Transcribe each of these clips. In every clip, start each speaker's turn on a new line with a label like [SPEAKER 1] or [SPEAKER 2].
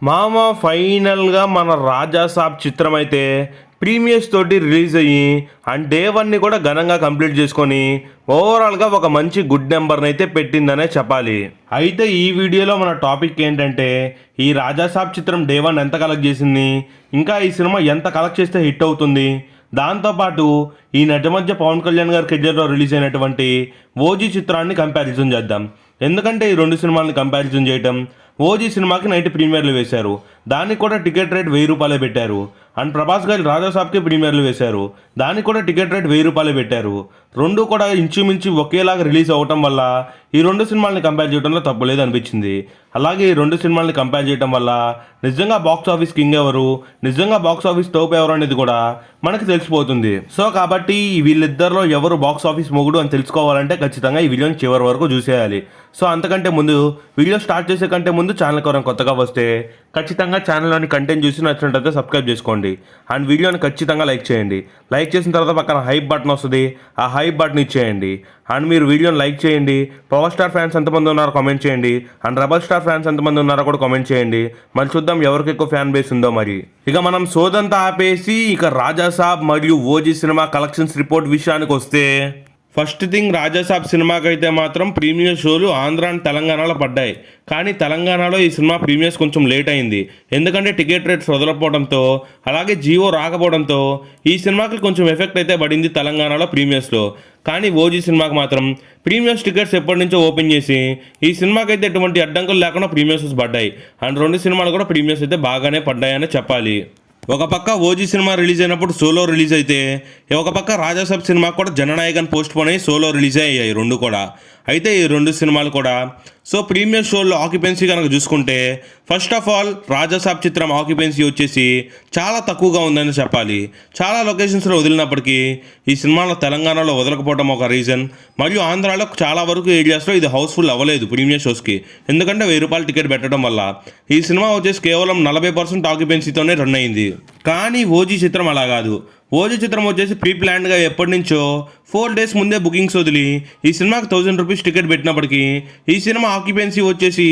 [SPEAKER 1] మామ ఫైనల్గా మన రాజాసాబ్ చిత్రం అయితే ప్రీమియర్స్ తోటి రిలీజ్ అయ్యి అండ్ డే వన్ని కూడా ఘనంగా కంప్లీట్ చేసుకొని ఓవరాల్గా ఒక మంచి గుడ్ నెంబర్ని అయితే పెట్టిందనే చెప్పాలి. అయితే ఈ వీడియోలో మన టాపిక్ ఏంటంటే ఈ రాజాసాబ్ చిత్రం డే వన్ ఎంత కలెక్ట్ చేసింది, ఇంకా ఈ సినిమా ఎంత కలెక్ట్ చేస్తే హిట్ అవుతుంది, దాంతోపాటు ఈ నటి మధ్య పవన్ కళ్యాణ్ గారి కెరియర్లో రిలీజ్ అయినటువంటి ఓజీ చిత్రాన్ని కంపారిజన్ చేద్దాం. ఎందుకంటే ఈ రెండు సినిమాలని కంపారిజన్ చేయటం, ఓజీ సినిమాకి నైట్ ప్రీమియర్లు వేశారు, దానికి కూడా టికెట్ రేట్ 1000 రూపాయలే పెట్టారు. అండ్ ప్రభాస్ గారు రాజాసాబ్కి ప్రీమియర్లు వేశారు, దానికి కూడా టికెట్ రేట్ 1000 రూపాయలే పెట్టారు. రెండు కూడా ఇంచుమించి ఒకేలాగా రిలీజ్ అవ్వటం వల్ల ఈ రెండు సినిమాలని కంపేర్ చేయడంలో తప్పు లేదు అనిపించింది. అలాగే ఈ రెండు సినిమాలని కంపేర్ చేయడం వల్ల నిజంగా బాక్స్ ఆఫీస్ కింగ్ ఎవరు, నిజంగా బాక్స్ ఆఫీస్ టాప్ ఎవరు అనేది కూడా మనకు తెలిసిపోతుంది. సో కాబట్టి వీళ్ళిద్దరిలో ఎవరు బాక్స్ ఆఫీస్ మొగుడు అని తెలుసుకోవాలంటే ఖచ్చితంగా ఈ వీడియోని చివరి వరకు చూసేయాలి. సో అంతకంటే ముందు వీడియో స్టార్ట్ చేసే కంటే ముందు ఛానల్కి ఎవరైనా కొత్తగా వస్తే ఖచ్చితంగా ఛానల్లోని కంటెంట్ చూసి నచ్చినట్లయితే సబ్స్క్రైబ్ చేసుకోండి అండ్ వీడియోని ఖచ్చితంగా లైక్ చేయండి. లైక్ చేసిన తర్వాత పక్కన హైప్ బటన్ వస్తుంది, ఆ హైప్ బటన్ ఇచ్చేయండి. అండ్ మీరు వీడియోని లైక్ చేయండి. పవర్ స్టార్ ఫ్యాన్స్ ఎంతమంది ఉన్నారో కామెంట్ చేయండి, అండ్ రెబల్ స్టార్ ఫ్యాన్స్ ఎంతమంది ఉన్నారో కూడా కామెంట్ చేయండి. మరి చూద్దాం ఎవరికి ఎక్కువ ఫ్యాన్ బేస్ ఉందో. మరి ఇక మనం సోదంతా ఆపేసి ఇక రాజాసాబ్ మరియు ఓజీ సినిమా కలెక్షన్స్ రిపోర్ట్ విషయానికి వస్తే, ఫస్ట్ థింగ్ రాజాసాబ్ సినిమాకి అయితే మాత్రం ప్రీమియర్ షోలు ఆంధ్ర అండ్ తెలంగాణలో పడ్డాయి. కానీ తెలంగాణలో ఈ సినిమా ప్రీమియర్స్ కొంచెం లేట్ అయింది, ఎందుకంటే టికెట్ రేట్స్ వదలకపోవడంతో అలాగే జియో రాకపోవడంతో ఈ సినిమాకి కొంచెం ఎఫెక్ట్ అయితే పడింది తెలంగాణలో ప్రీమియర్స్లో. కానీ ఓజీ సినిమాకి మాత్రం ప్రీమియర్స్ టికెట్స్ ఎప్పటి నుంచో ఓపెన్ చేసి ఈ సినిమాకి అయితే ఎటువంటి అడ్డంకులు లేకుండా ప్రీమియర్స్ పడ్డాయి. అండ్ రెండు సినిమాలు కూడా ప్రీమియర్స్ అయితే బాగానే పడ్డాయని చెప్పాలి. ఒక పక్క ఓజీ సినిమా రిలీజ్ అయినప్పుడు సోలో రిలీజ్ అయితే, ఒక పక్క రాజాసాబ్ సినిమా కూడా జననాయకన్ పోస్ట్ పోన్ అయ్యి సోలో రిలీజ్ అయ్యాయి రెండు కూడా. అయితే ఈ రెండు సినిమాలు కూడా సో ప్రీమియర్ షోల్లో ఆక్యుపెన్సీ కనుక చూసుకుంటే, ఫస్ట్ ఆఫ్ ఆల్ రాజాసాబ్ చిత్రం ఆక్యుపెన్సీ వచ్చేసి చాలా తక్కువగా ఉందని చెప్పాలి. చాలా లొకేషన్స్లో వదిలినప్పటికీ ఈ సినిమాలో తెలంగాణలో వదలకపోవడం ఒక రీజన్, మరియు ఆంధ్రాలో చాలా వరకు ఏరియాస్లో ఇది హౌస్ఫుల్ అవ్వలేదు ప్రీమియర్ షోస్కి, ఎందుకంటే 1000 రూపాయలు టికెట్ పెట్టడం వల్ల. ఈ సినిమా వచ్చేసి కేవలం 40% ఆక్యుపెన్సీతోనే రన్ అయింది. కానీ ఓజీ చిత్రం అలా కాదు. ఓజీ చిత్రం వచ్చేసి ప్రీ ప్లాన్డ్గా ఎప్పటి నుంచో 4 days ముందే బుకింగ్స్ వదిలి ఈ సినిమాకి 1000 రూపీస్ టికెట్ పెట్టినప్పటికీ ఈ సినిమా ఆక్యుపెన్సీ వచ్చేసి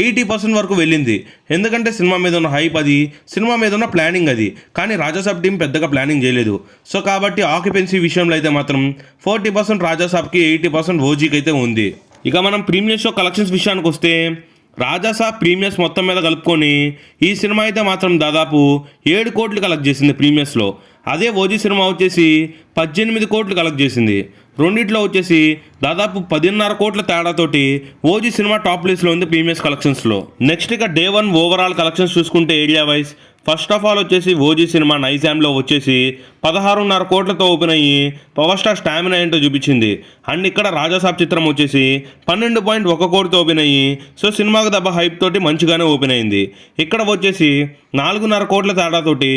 [SPEAKER 1] 80% వరకు వెళ్ళింది. ఎందుకంటే సినిమా మీద ఉన్న హైప్ అది, సినిమా మీద ఉన్న ప్లానింగ్ అది. కానీ రాజాసాబ్ టీం పెద్దగా ప్లానింగ్ చేయలేదు. సో కాబట్టి ఆక్యుపెన్సీ విషయంలో అయితే మాత్రం 40% రాజాసాబ్కి, 80% ఓజీకి అయితే ఉంది. ఇక మనం ప్రీమియర్ షో కలెక్షన్స్ విషయానికి వస్తే, రాజాసాబ్ ప్రీమియర్స్ మొత్తం మీద కలుపుకొని ఈ సినిమా అయితే మాత్రం దాదాపు 7 కోట్లు కలెక్ట్ చేసింది ప్రీమియర్స్లో. అదే ఓజీ సినిమా వచ్చేసి 18 కోట్లు కలెక్ట్ చేసింది. రెండిట్లో వచ్చేసి దాదాపు 10.5 కోట్ల తేడాతోటి ఓజీ సినిమా టాప్ ప్లేస్లో ఉంది ప్రీమియర్స్ కలెక్షన్స్లో. నెక్స్ట్ ఇక డే వన్ ఓవరాల్ కలెక్షన్స్ చూసుకుంటే area wise, first of all వచ్చేసి ఓజీ సినిమా నైజాంలో వచ్చేసి 16.5 కోట్లతో ఓపెన్ అయ్యి పవర్ స్టార్ స్టామినా ఏంటో చూపించింది. అండ్ ఇక్కడ రాజాసాబ్ చిత్రం వచ్చేసి 12.1 కోటితో ఓపెన్ అయ్యి సో సినిమాకు దెబ్బ హైప్ తోటి మంచిగానే ఓపెన్ అయింది. ఇక్కడ వచ్చేసి 4.5 కోట్ల తేడాతోటి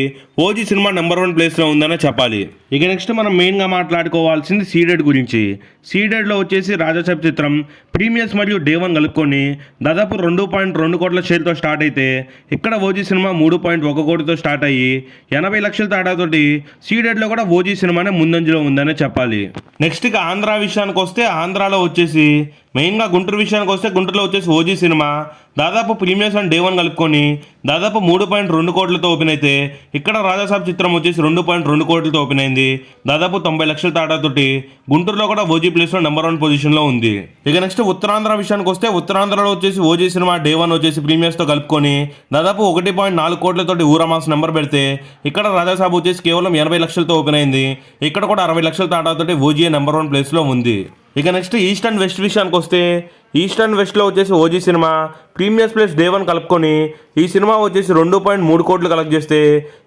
[SPEAKER 1] ఓజీ సినిమా నెంబర్ 1 ప్లేస్లో ఉందనే చెప్పాలి. ఇక నెక్స్ట్ మనం మెయిన్గా మాట్లాడుకోవాల్సింది సీడెడ్ గురించి. సీడెడ్లో వచ్చేసి రాజాసాబ్ చిత్రం ప్రీమియర్స్ మరియు డే వన్ కలుపుకొని దాదాపు 2.2 కోట్ల షేర్తో స్టార్ట్ అయితే, ఇక్కడ ఓజీ సినిమా 3.1 కోటితో స్టార్ట్ అయ్యి 80 లక్షల తేడాతోటి సీడెడ్లో కూడా ఓజీ సినిమానే ముందంజలో ఉందనే చెప్పాలి. నెక్స్ట్ ఇక ఆంధ్ర విషయానికి వస్తే, ఆంధ్రాలో వచ్చేసి మెయిన్గా గుంటూరు విషయానికి వస్తే, గుంటూరులో వచ్చేసి ఓజీ సినిమా దాదాపు ప్రీమియర్స్ అండ్ డే వన్ కలుపుకొని దాదాపు 3.2 కోట్లతో ఓపెన్ అయితే, ఇక్కడ రాజాసాబ్ చిత్రం వచ్చేసి 2.2 కోట్లతో ఓపెన్ అయింది. దాదాపు 90 లక్షల తేడాతోటి గుంటూరులో కూడా ఓజీ ప్లేస్లో నెంబర్ 1 పొజిషన్లో ఉంది. ఇక నెక్స్ట్ ఉత్తరాంధ్ర విషయానికి వస్తే, ఉత్తరాంధ్రలో వచ్చేసి ఓజీ సినిమా డే వన్ వచ్చేసి ప్రీమియర్స్తో కలుపుకొని దాదాపు 1.4 కోట్లతోటి ఊరమాస్ నెంబర్ పెడితే, ఇక్కడ రాజాసాబ్ వచ్చేసి కేవలం 80 లక్షలతో ఓపెన్ అయింది. ఇక్కడ కూడా 60 లక్షల తేడాతోటి ఓజీ నెంబర్ 1 ప్లేస్లో ఉంది. ఇక నెక్స్ట్ ఈస్ట్ అండ్ వెస్ట్ విషయానికి వస్తే, ఈస్ట్ అండ్ వెస్ట్లో వచ్చేసి OG cinema premieres plus day one కలుపుకొని ఈ సినిమా వచ్చేసి 2.3 కోట్లు కలెక్ట్ చేస్తే,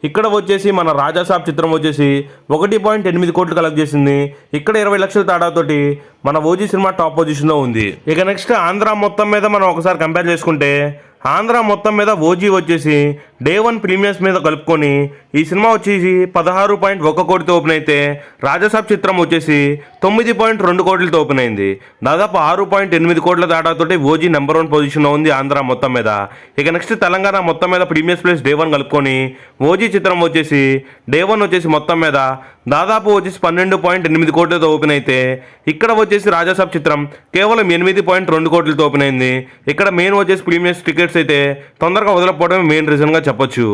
[SPEAKER 1] ఇక్కడ వచ్చేసి మన రాజాసాబ్ చిత్రం వచ్చేసి 1.8 కోట్లు కలెక్ట్ చేసింది. ఇక్కడ 20 లక్షల తేడాతోటి మన ఓజీ సినిమా టాప్ పొజిషన్లో ఉంది. ఇక నెక్స్ట్ ఆంధ్ర మొత్తం మీద మనం ఒకసారి కంపేర్ చేసుకుంటే, ఆంధ్ర మొత్తం మీద ఓజీ వచ్చేసి డే వన్ ప్రీమియర్స్ మీద కలుపుకొని ఈ సినిమా వచ్చేసి 16.1 కోటితో ఓపెన్ అయితే, రాజాసాబ్ చిత్రం వచ్చేసి 9.2 కోట్లతో ఓపెన్ అయింది. దాదాపు 6.8 కోట్ల తేడాతోటి ఓజీ నెంబర్ 1 పొజిషన్లో ఉంది ఆంధ్ర మొత్తం మీద. ఇక నెక్స్ట్ తెలంగాణ మొత్తం మీద ప్రీమియర్స్ ప్లస్ డే వన్ కలుపుకొని ఓజీ చిత్రం వచ్చేసి డే వన్ వచ్చేసి మొత్తం మీద దాదాపు వచ్చేసి 12.8 కోట్లతో ఓపెన్ అయితే ఇక్కడ వచ్చేసి రాజాసాబ్ చిత్రం కేవలం 8.2 కోట్లతో ఓపెన్ అయింది. ఇక్కడ మెయిన్ వచ్చేసి ప్రీమియస్ టికెట్స్ అయితే తొందరగా వదలకపోవడమే మెయిన్ రీజన్గా చెప్పొచ్చు.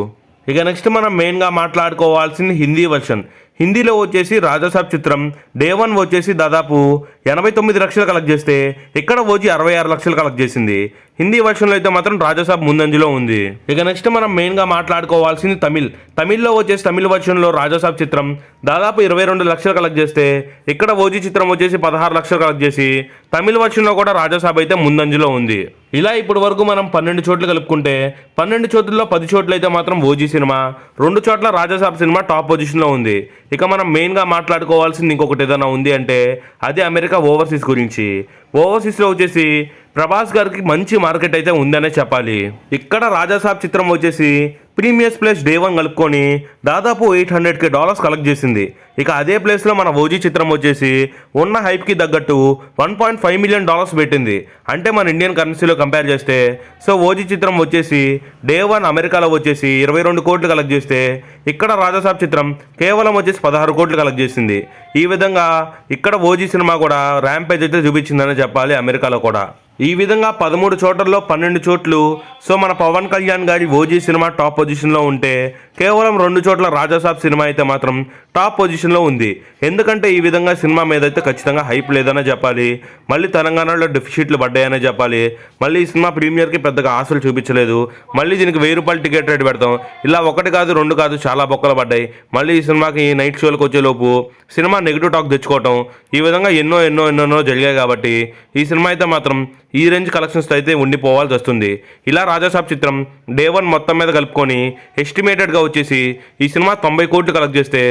[SPEAKER 1] ఇక నెక్స్ట్ మనం మెయిన్గా మాట్లాడుకోవాల్సింది హిందీ వర్షన్. హిందీలో వచ్చేసి రాజాసాబ్ చిత్రం డే 1 వచ్చేసి దాదాపు 89 లక్షలు కలెక్ట్ చేస్తే ఇక్కడ ఓజీ 66 లక్షలు కలెక్ట్ చేసింది. హిందీ వర్షన్లో అయితే మాత్రం రాజాసాబ్ ముందంజలో ఉంది. ఇక నెక్స్ట్ మనం మెయిన్గా మాట్లాడుకోవాల్సింది తమిళ్లో వచ్చేసి తమిళ వర్షన్లో రాజాసాబ్ చిత్రం దాదాపు 22 లక్షలు కలెక్ట్ చేస్తే ఇక్కడ ఓజీ చిత్రం వచ్చేసి 16 లక్షలు కలెక్ట్ చేసి తమిళ వర్షన్లో కూడా రాజాసాబ్ అయితే ముందంజలో ఉంది. ఇలా ఇప్పటి వరకు మనం 12 చోట్ల కలుపుకుంటే 12 చోట్లలో 10 చోట్ల అయితే మాత్రం ఓజీ సినిమా, 2 చోట్ల రాజాసాబ్ సినిమా టాప్ పొజిషన్లో ఉంది. ఇక మనం మెయిన్గా మాట్లాడుకోవాల్సింది ఇంకొకటి ఏదైనా ఉంది అంటే అది అమెరికా ఓవర్సీస్ గురించి. ఓవర్సీస్లో వచ్చేసి ప్రభాస్ గారికి మంచి మార్కెట్ అయితే ఉందనే చెప్పాలి. ఇక్కడ రాజాసాబ్ చిత్రం వచ్చేసి ప్రీమియస్ ప్లేస్ డే 1 కలుపుకొని దాదాపు $800K కలెక్ట్ చేసింది. ఇక అదే ప్లేస్లో మన ఓజీ చిత్రం వచ్చేసి ఉన్న హైప్కి తగ్గట్టు $1.5 మిలియన్ పెట్టింది. అంటే మన ఇండియన్ కరెన్సీలో కంపేర్ చేస్తే సో ఓజీ చిత్రం వచ్చేసి డే 1 అమెరికాలో వచ్చేసి 22 కోట్లు కలెక్ట్ చేస్తే ఇక్కడ రాజాసాబ్ చిత్రం కేవలం వచ్చేసి 16 కోట్లు కలెక్ట్ చేసింది. ఈ విధంగా ఇక్కడ ఓజీ సినిమా కూడా ర్యాంపేజ్ అయితే చూపించిందని చెప్పాలి అమెరికాలో కూడా. ఈ విధంగా 13 చోట్లలో 12 చోట్లు సో మన పవన్ కళ్యాణ్ గారి ఓజీ సినిమా టాప్ పొజిషన్లో ఉంటే కేవలం 2 చోట్ల రాజాసాబ్ సినిమా అయితే మాత్రం టాప్ పొజిషన్లో ఉంది. ఎందుకంటే ఈ విధంగా సినిమా మీద అయితే ఖచ్చితంగా హైప్ లేదనే చెప్పాలి. మళ్ళీ తెలంగాణలో డెఫిసిట్లు పడ్డాయనే చెప్పాలి. మళ్ళీ ఈ సినిమా ప్రీమియర్కి పెద్దగా ఆశలు చూపించలేదు. మళ్ళీ దీనికి $1000 టికెట్ రేట్ పెడతాం ఇలా 1 కాదు 2 కాదు చాలా బొక్కలు పడ్డాయి. మళ్ళీ ఈ సినిమాకి నైట్ షోలకు వచ్చేలోపు సినిమా నెగిటివ్ టాక్ తెచ్చుకోవటం ఈ విధంగా ఎన్నో జరిగాయి. కాబట్టి ఈ సినిమా అయితే మాత్రం ఈ రేంజ్ కలెక్షన్స్ అయితే ఉండిపోవాల్సి వస్తుంది. ఇలా రాజాసాబ్ చిత్రం డే 1 మొత్తం మీద కలుపుకొని ఎస్టిమేటెడ్గా వచ్చేసి ఈ సినిమా 90 కోట్లు కలెక్ట్ చేస్తే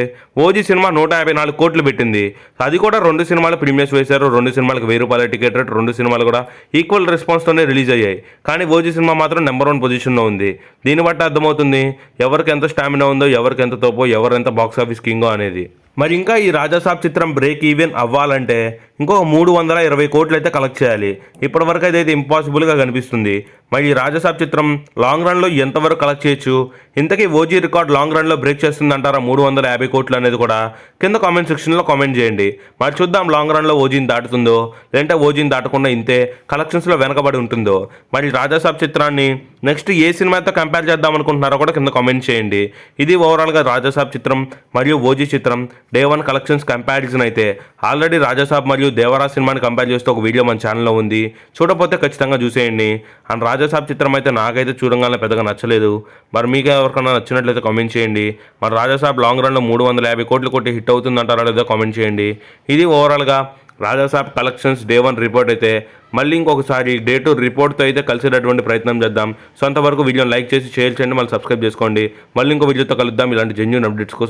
[SPEAKER 1] ఓజీ సినిమా 154 కోట్లు పెట్టింది. అది కూడా 2 సినిమాలు ప్రీమియర్స్ వేశారు. 2 సినిమాలకు $1000 టికెట్ రేట్. 2 సినిమాలు కూడా ఈక్వల్ రెస్పాన్స్తోనే రిలీజ్ అయ్యాయి. కానీ ఓజీ సినిమా మాత్రం నెంబర్ 1 పొజిషన్లో ఉంది. దీన్ని బట్టి అర్థమవుతుంది ఎవరికి ఎంత స్టామినా ఉందో, ఎవరికి ఎంత తోపో, ఎవరు ఎంత బాక్స్ ఆఫీస్ కింగో అనేది. మరి ఇంకా ఈ రాజాసాబ్ చిత్రం బ్రేక్ ఈవెన్ అవ్వాలంటే ఇంకొక 320 కోట్లు అయితే కలెక్ట్ చేయాలి. ఇప్పటివరకు అయితే ఇంపాసిబుల్గా కనిపిస్తుంది. మరి ఈ రాజాసాబ్ చిత్రం లాంగ్ రన్లో ఎంతవరకు కలెక్ట్ చేయొచ్చు, ఇంతకీ ఓజీ రికార్డ్ లాంగ్ రన్లో బ్రేక్ చేస్తుంది అంటారా 350 కోట్లు అనేది కూడా కింద కామెంట్ సెక్షన్లో కామెంట్ చేయండి. మరి చూద్దాం లాంగ్ రన్లో ఓజీని దాటుతుందో లేదంటే ఓజీని దాటకుండా ఇంతే కలెక్షన్స్లో వెనకబడి ఉంటుందో. మరి రాజాసాబ్ చిత్రాన్ని నెక్స్ట్ ఏ సినిమాతో కంపేర్ చేద్దాం అనుకుంటున్నారో కూడా కింద కామెంట్ చేయండి. ఇది ఓవరాల్గా రాజాసాబ్ చిత్రం మరియు ఓజీ చిత్రం డే 1 కలెక్షన్స్ కంపారిజన్ అయితే. ఆల్రెడీ రాజాసాబ్ మరియు దేవరా సినిమాని కంపేర్ చేస్తూ ఒక వీడియో మన ఛానల్లో ఉంది, చూడకపోతే ఖచ్చితంగా చూసేయండి. అండ్ రాజాసాబ్ చిత్రం అయితే నాకైతే చూడంగానే పెద్దగా నచ్చలేదు. మరి మీకు ఎవరికైనా నచ్చినట్లయితే కామెంట్ చేయండి. మరి రాజాసాబ్ లాంగ్ రన్లో 350 కోట్లు కొట్టి హిట్ అవుతుందంటారా లేదో కామెంట్ చేయండి. ఇది ఓవరాల్గా రాజాసాబ్ కలెక్షన్స్ డే 1 రిపోర్ట్ అయితే. మళ్ళీ ఇంకొకసారి డే 2 రిపోర్ట్తో అయితే కలిసేటటువంటి ప్రయత్నం చేద్దాం. సో అంతవరకు వీడియోని లైక్ చేసి షేర్ చేయండి, మళ్ళీ సబ్స్క్రైబ్ చేసుకోండి. మళ్ళీ ఇంకో వీడియోతో కలుద్దాం ఇలాంటి జెన్యూన్ అప్డేట్స్ కోసం.